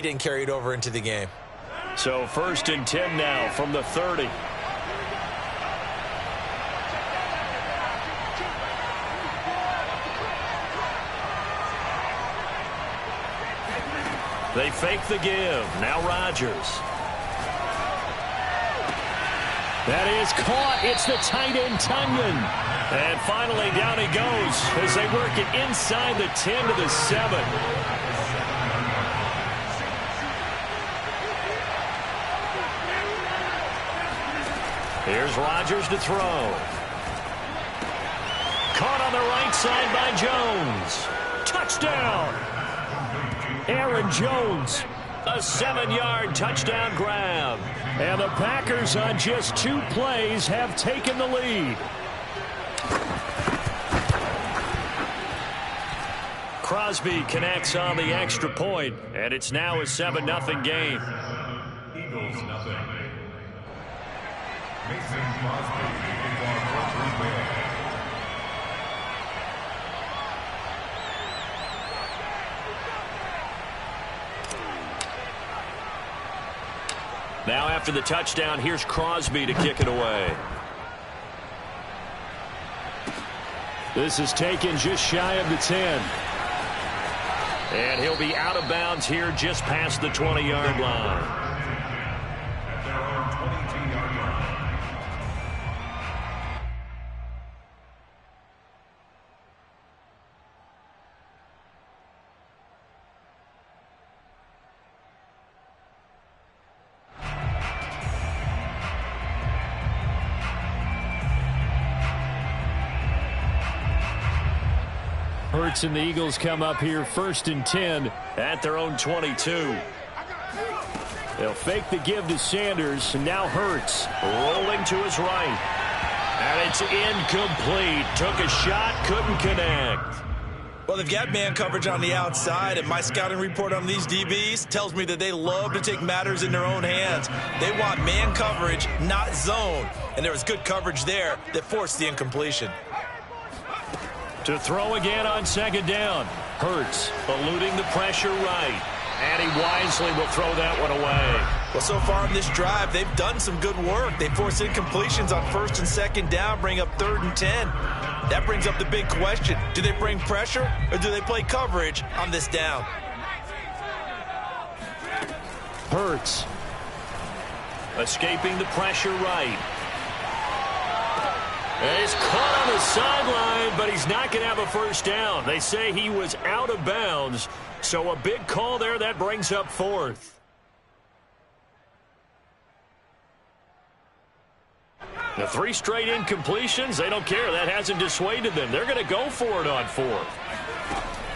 didn't carry it over into the game. So 1st and 10 now from the 30. They fake the give. Now Rodgers. That is caught. It's the tight end, Tunyon. And finally, down he goes as they work it inside the 10 to the 7. Here's Rodgers to throw. Caught on the right side by Jones. Touchdown. Aaron Jones, a 7-yard touchdown grab. And the Packers on just 2 plays have taken the lead. Crosby connects on the extra point, and it's now a 7-0 game. Eagles nothing. Mason Crosby for Now after the touchdown, here's Crosby to kick it away. This is taken just shy of the 10. And he'll be out of bounds here just past the 20-yard line. At their own 22-yard line. Hurts and the Eagles come up here 1st and 10 at their own 22. They'll fake the give to Sanders, and now Hurts rolling to his right. And it's incomplete. Took a shot, couldn't connect. Well, they've got man coverage on the outside, and my scouting report on these DBs tells me that they love to take matters in their own hands. They want man coverage, not zone. And there was good coverage there that forced the incompletion. To throw again on 2nd down. Hurts eluding the pressure right. And he wisely will throw that one away. Well, so far in this drive, they've done some good work. They force incompletions on 1st and 2nd down, bring up 3rd and 10. That brings up the big question. Do they bring pressure or do they play coverage on this down? Hurts escaping the pressure right. He's caught on the sideline, but he's not going to have a 1st down. They say he was out of bounds, so a big call there. That brings up 4th. The 3 straight incompletions, they don't care. That hasn't dissuaded them. They're going to go for it on 4th.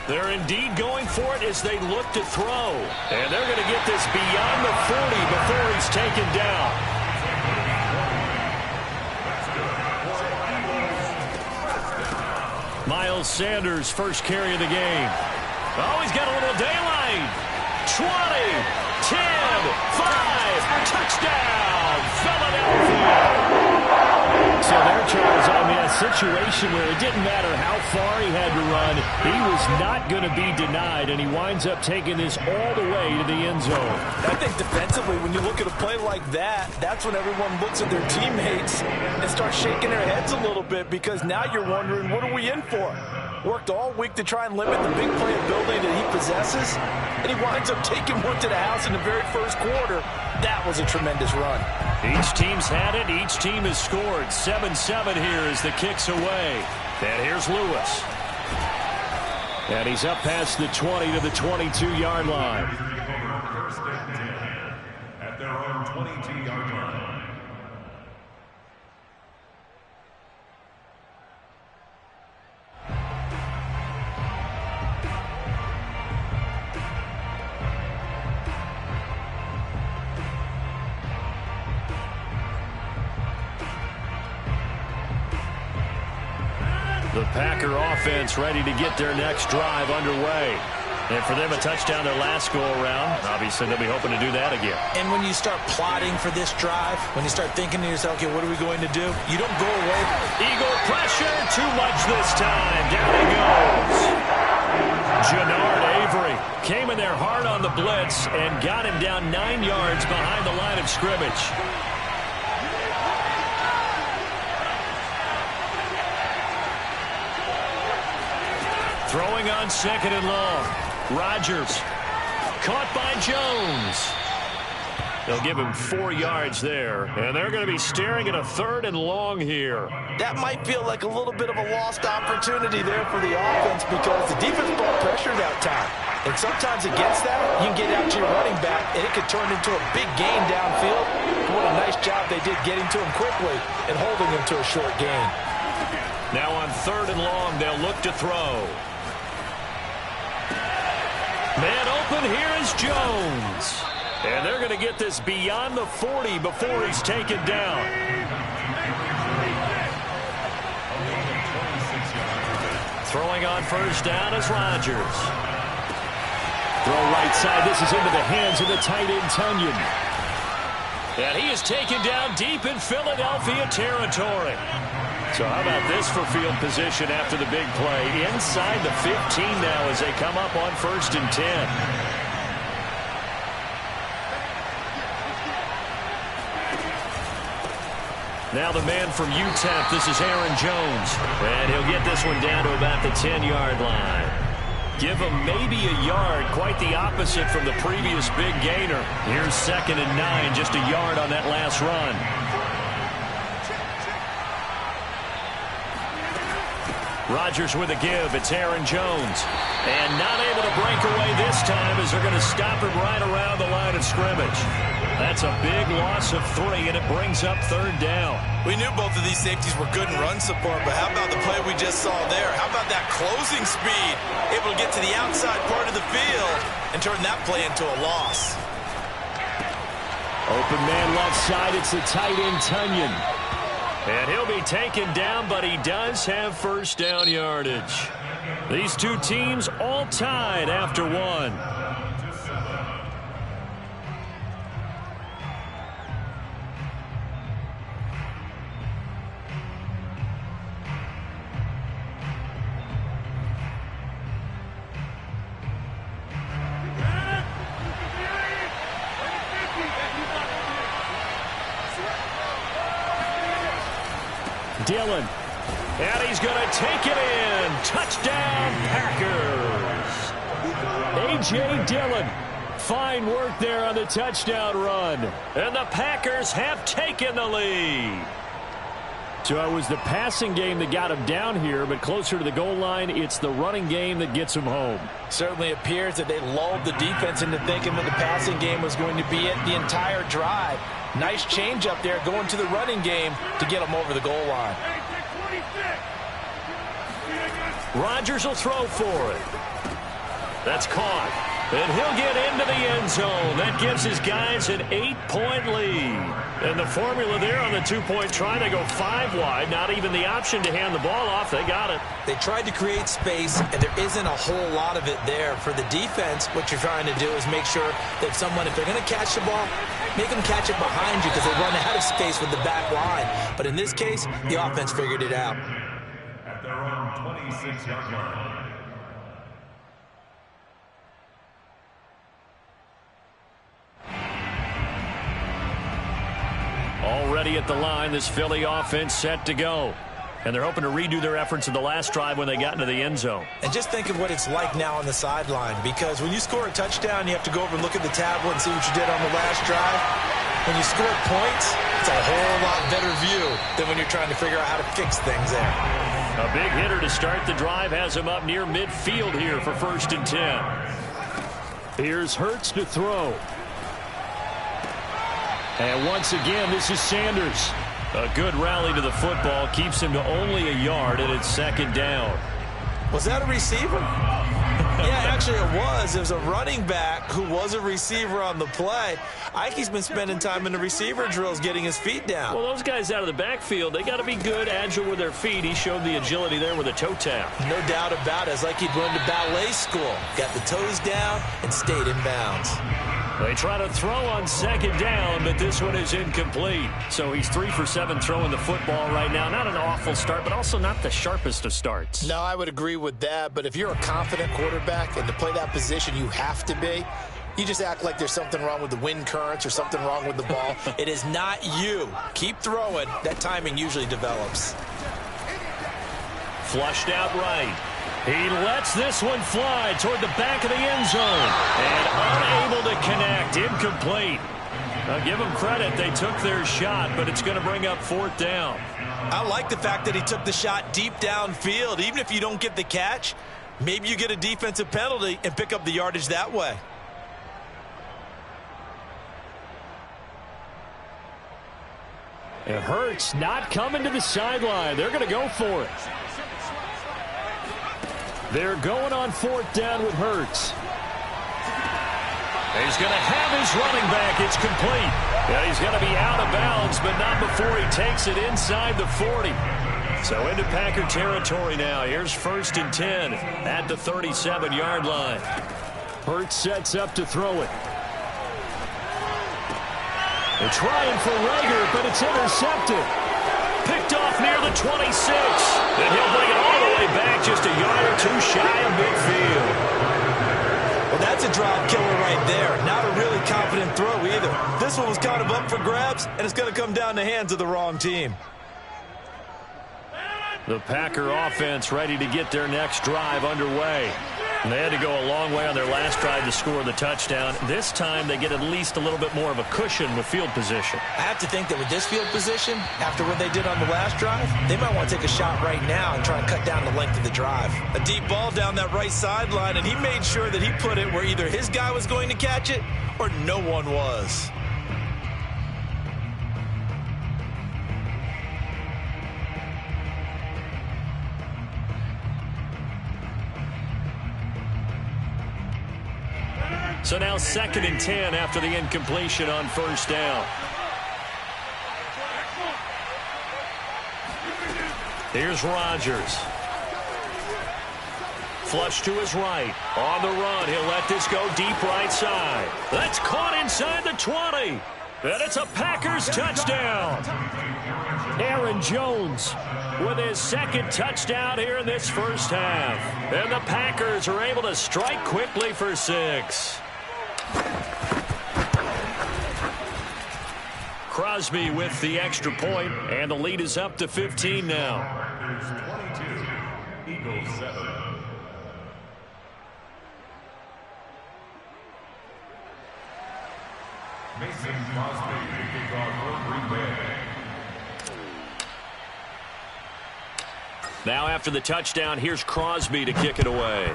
They're indeed going for it as they look to throw. And they're going to get this beyond the 40 before he's taken down. Miles Sanders, first carry of the game. Oh, he's got a little daylight. 20, 10, 5, touchdown, Philadelphia. So there, Charles, I mean, a situation where it didn't matter how far he had to run, he was not going to be denied, and he winds up taking this all the way to the end zone. I think defensively, when you look at a play like that, that's when everyone looks at their teammates and starts shaking their heads a little bit, because now you're wondering, what are we in for? Worked all week to try and limit the big play ability that he possesses, and he winds up taking one to the house in the very first quarter. That was a tremendous run. Each team's had it. Each team has scored. 7-7 here as the kick's away. And here's Lewis. And he's up past the 20 to the 22-yard line. First and 10 at their own 22-yard line. The Packer offense ready to get their next drive underway. And for them, a touchdown their last go-around. Obviously, they'll be hoping to do that again. And when you start plotting for this drive, when you start thinking to yourself, okay, what are we going to do? You don't go away. Eagle pressure, too much this time. Down he goes. Jannard Avery came in there hard on the blitz and got him down 9 yards behind the line of scrimmage. Throwing on 2nd and long. Rodgers caught by Jones. They'll give him 4 yards there, and they're going to be staring at a 3rd and long here. That might feel like a little bit of a lost opportunity there for the offense because the defense brought pressure that time. And sometimes against that, you can get out to your running back, and it could turn into a big gain downfield. What a nice job they did getting to him quickly and holding him to a short gain. Now on 3rd and long, they'll look to throw. Man open, here is Jones. And they're going to get this beyond the 40 before he's taken down. Throwing on 1st down is Rodgers. Throw right side. This is into the hands of the tight end, Tunyon. And he is taken down deep in Philadelphia territory. So how about this for field position after the big play? Inside the 15 now as they come up on 1st and 10. Now the man from UTEP, this is Aaron Jones. And he'll get this one down to about the 10-yard line. Give him maybe a yard, quite the opposite from the previous big gainer. Here's 2nd and 9, just a yard on that last run. Rodgers with a give. It's Aaron Jones. And not able to break away this time as they're going to stop him right around the line of scrimmage. That's a big loss of 3, and it brings up 3rd down. We knew both of these safeties were good in run support, but how about the play we just saw there? How about that closing speed? Able to get to the outside part of the field and turn that play into a loss. Open man left side. It's the tight end, Tunyon. And he'll be taken down, but he does have 1st down yardage. These two teams all tied after 1. Dillon. And he's going to take it in. Touchdown, Packers. A.J. Dillon. Fine work there on the touchdown run. And the Packers have taken the lead. So it was the passing game that got him down here, but closer to the goal line, it's the running game that gets him home. Certainly appears that they lulled the defense into thinking that the passing game was going to be it the entire drive. Nice change up there going to the running game to get him over the goal line. Rodgers will throw for it. That's caught. And he'll get into the end zone. That gives his guys an 8-point lead. And the formula there on the 2-point try to go 5 wide. Not even the option to hand the ball off. They got it. They tried to create space, and there isn't a whole lot of it there. For the defense, what you're trying to do is make sure that someone, if they're going to catch the ball, make them catch it behind you because they run out of space with the back line. But in this case, the offense figured it out. At their own 26-yard line. Already at the line, this Philly offense set to go. And they're hoping to redo their efforts in the last drive when they got into the end zone. And just think of what it's like now on the sideline, because when you score a touchdown, you have to go over and look at the tablet and see what you did on the last drive. When you score points, it's a whole lot better view than when you're trying to figure out how to fix things there. A big hitter to start the drive has him up near midfield here for 1st and 10. Here's Hurts to throw. And once again, this is Sanders. A good rally to the football keeps him to only a yard, and it's 2nd down. Was that a receiver? Yeah, actually it was. There was a running back who was a receiver on the play. Ike's been spending time in the receiver drills getting his feet down. Well, those guys out of the backfield, they got to be good, agile with their feet. He showed the agility there with a toe tap. No doubt about it. It's like he'd run to ballet school. Got the toes down and stayed in bounds. They try to throw on second down, but this one is incomplete. So he's 3 for 7 throwing the football right now. Not an awful start, but also not the sharpest of starts. No, I would agree with that. But if you're a confident quarterback and to play that position, you have to be. You just act like there's something wrong with the wind currents or something wrong with the ball. It is not you. Keep throwing. That timing usually develops. Flushed out right. He lets this one fly toward the back of the end zone. And unable to connect. Incomplete. Now give them credit. They took their shot, but it's going to bring up 4th down. I like the fact that he took the shot deep downfield. Even if you don't get the catch, maybe you get a defensive penalty and pick up the yardage that way. It hurts not coming to the sideline. They're going to go for it. They're going on 4th down with Hurts. He's going to have his running back. It's complete. Yeah, he's going to be out of bounds, but not before he takes it inside the 40. So into Packer territory now. Here's 1st and 10 at the 37-yard line. Hurts sets up to throw it. They're trying for Rager, but it's intercepted. Picked off near the 26. Then he'll bring it all the way back just a yard or 2 shy of midfield. Well, that's a drive killer right there. Not a really confident throw either. This one was kind of up for grabs, and it's going to come down the hands of the wrong team. The Packer offense ready to get their next drive underway. And they had to go a long way on their last drive to score the touchdown. This time they get at least a little bit more of a cushion with field position. I have to think that with this field position, after what they did on the last drive, they might want to take a shot right now and try to cut down the length of the drive. A deep ball down that right sideline, and he made sure that he put it where either his guy was going to catch it or no one was. So now 2nd and 10 after the incompletion on 1st down. Here's Rodgers. Flush to his right. On the run, he'll let this go deep right side. That's caught inside the 20. And it's a Packers touchdown. Aaron Jones with his 2nd touchdown here in this first half. And the Packers are able to strike quickly for 6. Crosby with the extra point, and the lead is up to 15 now. Packers 22, Eagles 7. Mason Crosby to kick off for Green Bay. Now after the touchdown, here's Crosby to kick it away.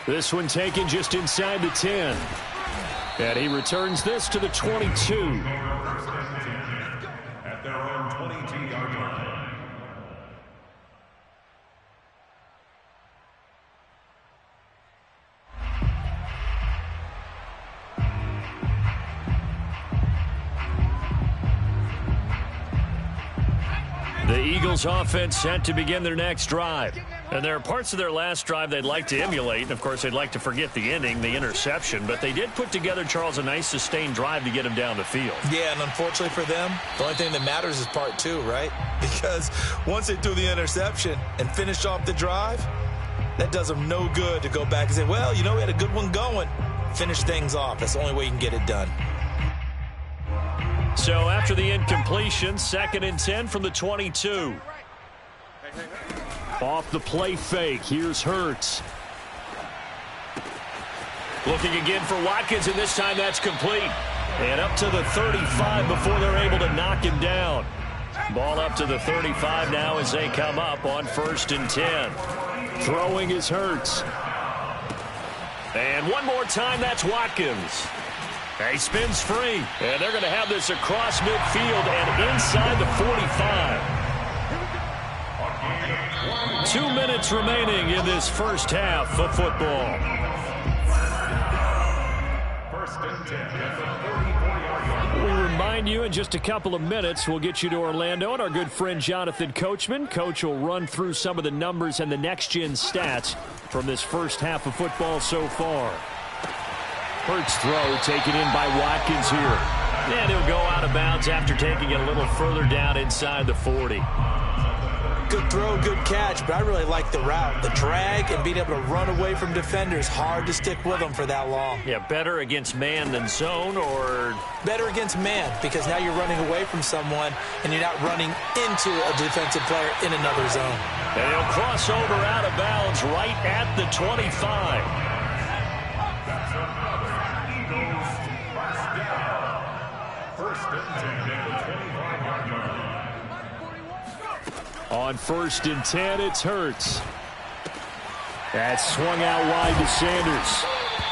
This one taken just inside the 10. And he returns this to the 22. At their own 22-yard line. The Eagles offense set to begin their next drive. And there are parts of their last drive they'd like to emulate. And, of course, they'd like to forget the ending, the interception. But they did put together, Charles, a nice sustained drive to get him down the field. Yeah, and unfortunately for them, the only thing that matters is part 2, right? Because once they threw the interception and finished off the drive, that does them no good to go back and say, well, you know, we had a good one going. Finish things off. That's the only way you can get it done. So after the incompletion, 2nd and 10 from the 22. Off the play fake, here's Hurts. Looking again for Watkins, and this time that's complete. And up to the 35 before they're able to knock him down. Ball up to the 35 now as they come up on 1st and 10. Throwing is Hurts. And one more time, that's Watkins. He spins free, and they're going to have this across midfield and inside the 45. 2 minutes remaining in this first half of football. 1st and 10 at the 44-yard line. We remind you in just a couple of minutes we'll get you to Orlando and our good friend Jonathan Coachman. Coach will run through some of the numbers and the next-gen stats from this first half of football so far. Hurts throw taken in by Watkins here. And he'll go out of bounds after taking it a little further down inside the 40. Good throw, good catch, but I really like the route. The drag and being able to run away from defenders, hard to stick with them for that long. Yeah, better against man than zone, or? Better against man, because now you're running away from someone and you're not running into a defensive player in another zone. And he'll cross over out of bounds right at the 25. First and 10 at the 25-yard line. On 1st and 10, it's Hurts. That's swung out wide to Sanders.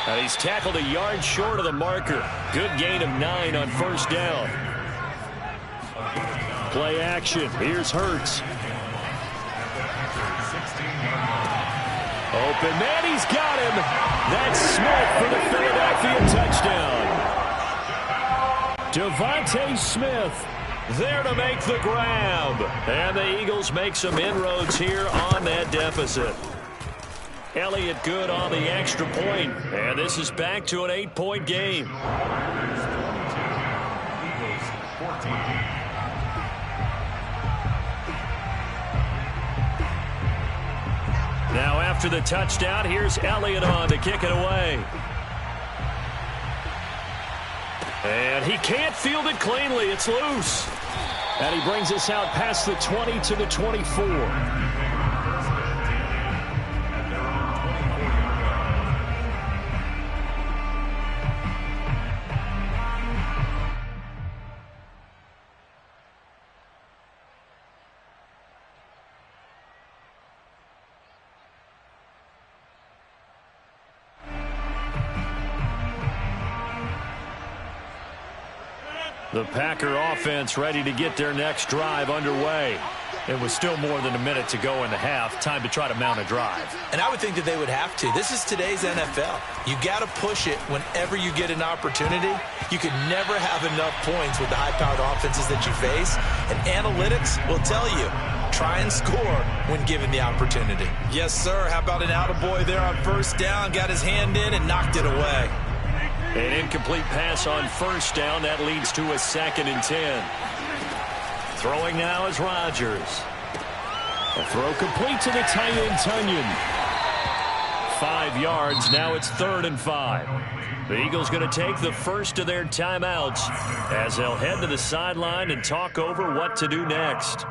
And he's tackled a yard short of the marker. Good gain of 9 on 1st down. Play action. Here's Hurts. Open man, he's got him. That's Smith for the Philadelphia touchdown. Devontae Smith there to make the grab. And the Eagles make some inroads here on that deficit. Elliott good on the extra point. And this is back to an 8-point game. Now after the touchdown, here's Elliott on to kick it away. And he can't field it cleanly. It's loose. And he brings us out past the 20 to the 24. The Packer offense ready to get their next drive underway. It was still more than a minute to go in the half. Time to try to mount a drive. And I would think that they would have to. This is today's NFL. You got to push it whenever you get an opportunity. You can never have enough points with the high-powered offenses that you face. And analytics will tell you, try and score when given the opportunity. Yes, sir. How about an attaboy there on 1st down? Got his hand in and knocked it away. An incomplete pass on 1st down. That leads to a 2nd and 10. Throwing now is Rodgers. A throw complete to the tight end, Tunyon. 5 yards. Now it's 3rd and 5. The Eagles going to take the first of their timeouts as they'll head to the sideline and talk over what to do next.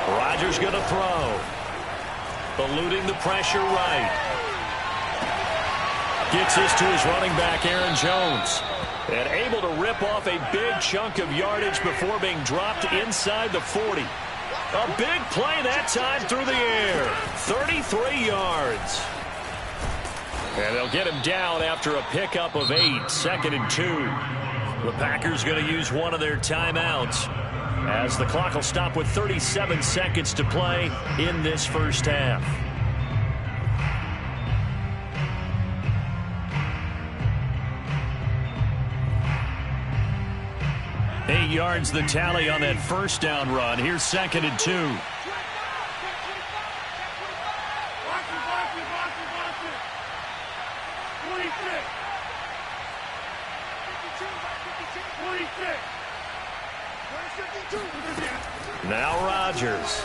Rodgers going to throw. Eluding the pressure right. Gets this to his running back, Aaron Jones. And able to rip off a big chunk of yardage before being dropped inside the 40. A big play that time through the air. 33 yards. And they'll get him down after a pickup of 8. 2nd and 2. The Packers going to use one of their timeouts, as the clock will stop with 37 seconds to play in this first half. Eight yards the tally on that 1st down run. Here's 2nd and 2. Now Rodgers.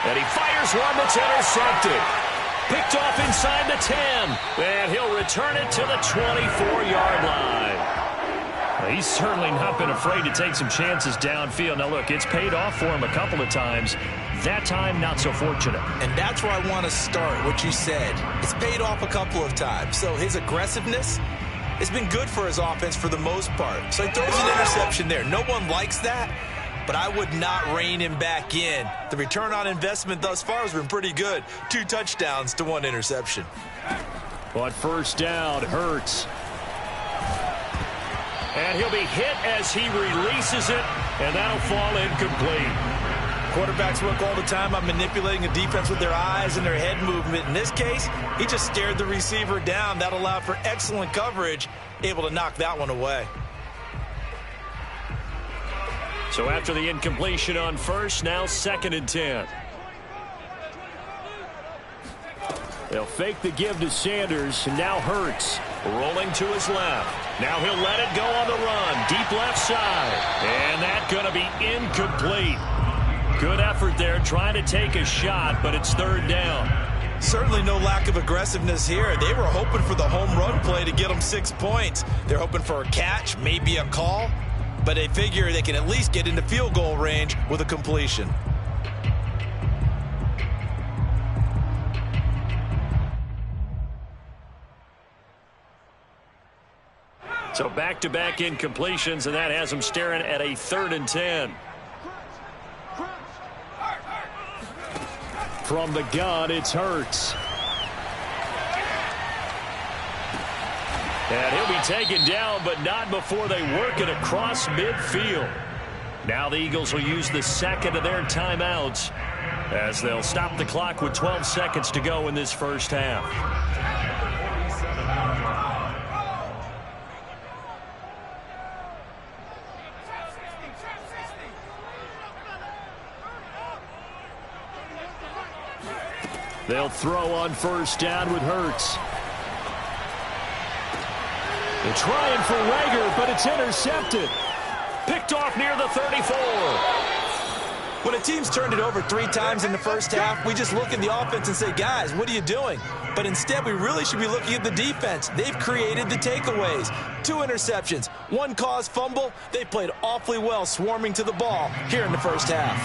And he fires one that's intercepted. Picked off inside the 10. And he'll return it to the 24-yard line. Well, he's certainly not been afraid to take some chances downfield. Now, look, it's paid off for him a couple of times. That time, not so fortunate. And that's where I want to start, what you said. It's paid off a couple of times. So his aggressiveness has been good for his offense for the most part. So he throws an interception there. No one likes that, but I would not rein him back in. The return on investment thus far has been pretty good. 2 touchdowns to 1 interception. On 1st down, Hurts. And he'll be hit as he releases it, and that'll fall incomplete. Quarterbacks work all the time on manipulating a defense with their eyes and their head movement. In this case, he just stared the receiver down. That allowed for excellent coverage, able to knock that one away. So after the incompletion on first, now 2nd and 10. They'll fake the give to Sanders, and now Hurts rolling to his left. Now he'll let it go on the run, deep left side. And that's going to be incomplete. Good effort there, trying to take a shot, but it's 3rd down. Certainly no lack of aggressiveness here. They were hoping for the home run play to get them 6 points. They're hoping for a catch, maybe a call, but they figure they can at least get into field goal range with a completion. So back-to-back incompletions, and that has them staring at a 3rd and 10. From the gun, it's Hurts. And he'll be taken down, but not before they work it across midfield. Now the Eagles will use the 2nd of their timeouts as they'll stop the clock with 12 seconds to go in this first half. They'll throw on first down with Hurts. They're trying for Rager, but it's intercepted. Picked off near the 34. When a team's turned it over 3 times in the first half, we just look at the offense and say, guys, what are you doing? But instead, we really should be looking at the defense. They've created the takeaways. 2 interceptions, 1 caused fumble. They played awfully well swarming to the ball here in the first half.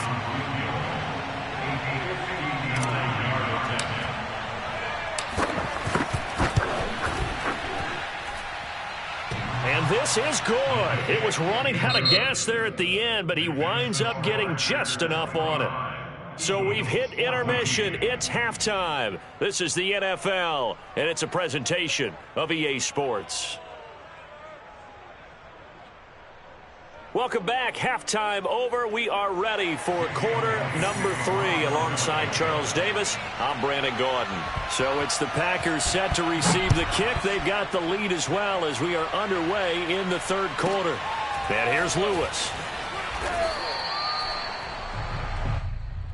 And this is good. It was running out of gas there at the end, but he winds up getting just enough on it. So we've hit intermission. It's halftime. This is the NFL, and it's a presentation of EA Sports. Welcome back. Halftime over. We are ready for quarter number 3 alongside Charles Davis. I'm Brandon Gordon. So it's the Packers set to receive the kick. They've got the lead as well as we are underway in the 3rd quarter. And here's Lewis.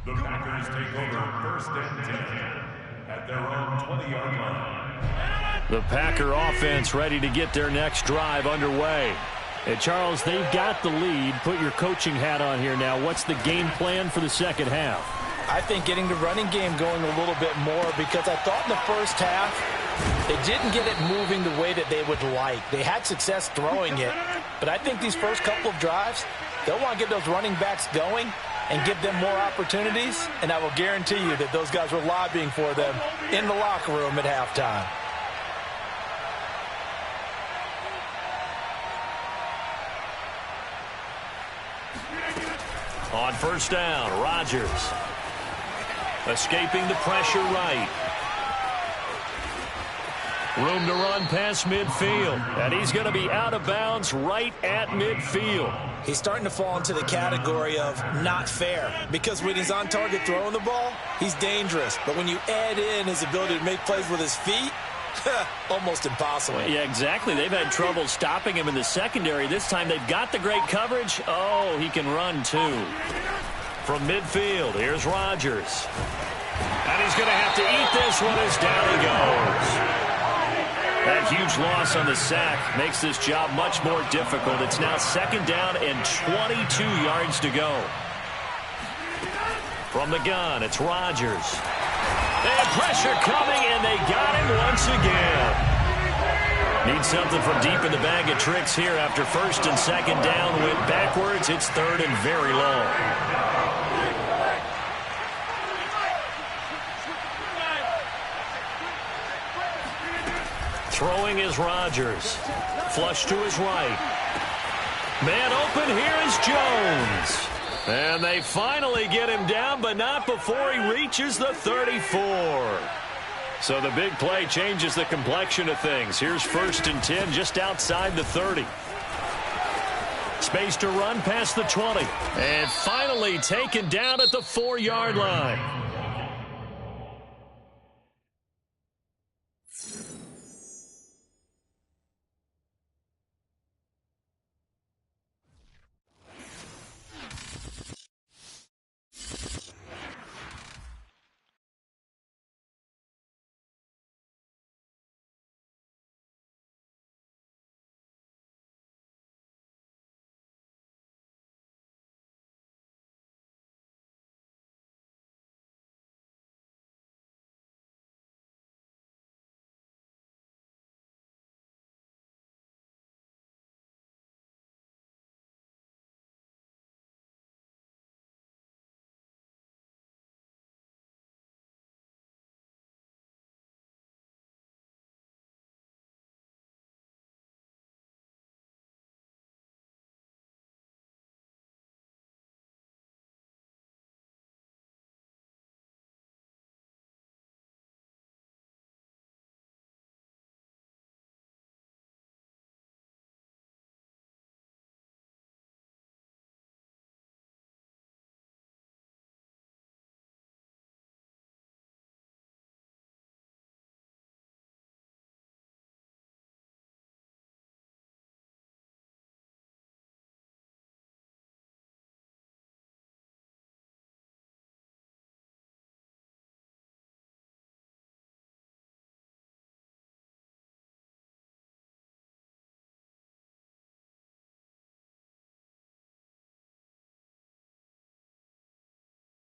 The Packers take over 1st and 10 at their own 20-yard line. The Packer offense ready to get their next drive underway. And Charles, they've got the lead. Put your coaching hat on here now. What's the game plan for the second half? I think getting the running game going a little bit more, because I thought in the first half they didn't get it moving the way that they would like. They had success throwing it, but I think these first couple of drives, they'll want to get those running backs going and give them more opportunities, and I will guarantee you that those guys were lobbying for them in the locker room at halftime. On first down, Rodgers escaping the pressure right. Room to run past midfield, and he's going to be out of bounds right at midfield. He's starting to fall into the category of not fair, because when he's on target throwing the ball, he's dangerous. But when you add in his ability to make plays with his feet, almost impossible. Yeah, exactly. They've had trouble stopping him in the secondary. This time they've got the great coverage. Oh, he can run too. From midfield, here's Rodgers. And he's going to have to eat this one as down he goes. That huge loss on the sack makes this job much more difficult. It's now 2nd down and 22 yards to go. From the gun, it's Rodgers. They had pressure coming, and they got him once again. Need something from deep in the bag of tricks here after 1st and 2nd down. Went backwards. It's 3rd and very long. Throwing is Rodgers. Flush to his right. Man open, here is Jones. And they finally get him down, but not before he reaches the 34. So the big play changes the complexion of things. Here's 1st and 10 just outside the 30. space to run past the 20. And finally taken down at the 4-yard line.